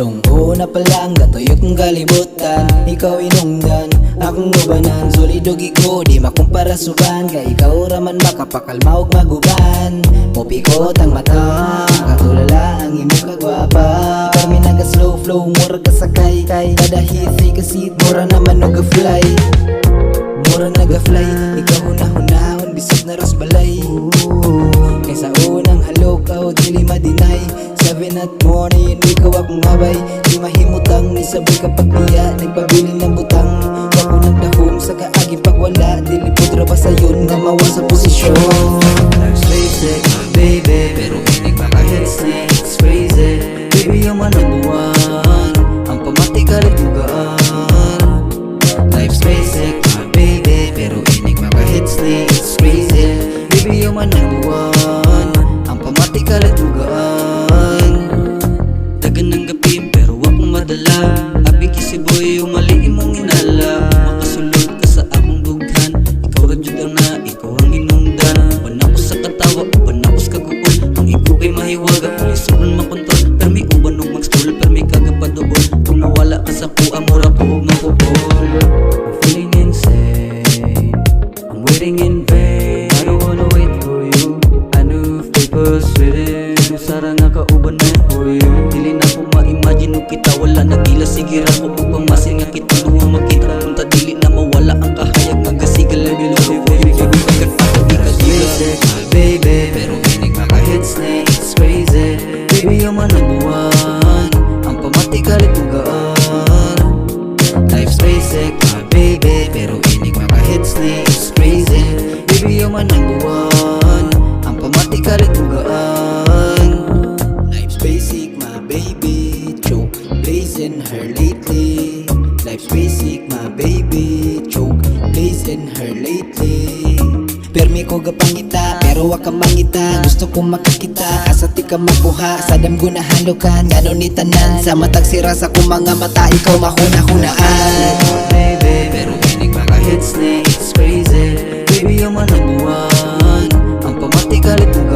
Tungko na palang gatuyok kong kalibutan. Ikaw inungdan, akong ubanan. Solido gigo, di makumpara suban. Kay ikaw raman makapakalma og maguban. Mupikot ang mata, katulala ang imong kagwapa. Kami naga slow flow, mura ka sakay. Kada hit ka seat, mura naman og fly. Mura naga-fly, ikaw hunahunahon, bisag na ros balay. Kaysa unang halokaw, dili madinay. 7 at morning, ikaw akong habay. Di mahimutang, may sabay kapag niya. Nagpabili ng butang, wako nagdahom sa kaaging pagwala. Dili putra ba sayon na mawa sa posisyon. Life's basic, baby, pero kinig maka-hits na it's crazy. Baby, yung manabuan, ang pamati kalitugaan. Life's basic, baby, pero kinig maka-hits na it's crazy. Baby, yung manabuan, ang pamati kalitugaan. Dagan ng gapim, pero akong madala. Abi kisiboy, yung mali imong inala. Makasulod ka sa akong dughan. Ikaw radyod ang na, ikaw ang inungdan. Panakos sa katawa, panakos kaguol. Ang ikaw kay mahiwaga, kung isoon makontrol. Permi uban og mag-school, permi kagapadobol. Kung nawala ka sa kuha, mura ko og mapupol. I'm feeling insane, I'm waiting in vain. I don't wanna wait for you. I knew if papers written, usara nga kauban na for you. Dili na ko ma-imagine o kita wala nagila. Sige ra ko pagpamasin nga kita duwa makita. Punta dili na mawala ang kahayag nga gasigal na bilog. Baby, kagat ako di ka basic, baby, pero kinig maka-hits na it's crazy. Baby, yung manabuan, ang pamati kalitugaan. Life's basic, baby, pero kinig maka-hits na it's crazy. Baby, yung manabuan, ang pamati kalitugaan. Life's basic, my baby, choke blazing her lately. Life's basic, my baby, choke blazing her lately. Permi ko gapangita, pero waka mangita. Gusto ko makakita, asa ti ka makuha. Sadam gunahalukan, ngano ni tanan. Sa matag sira sa kong mga mata, ikaw mahuna-hunaan. Baby, pero kinig maka-hits na it's crazy. Baby, yung manabuan, ang pamati kalitugaan.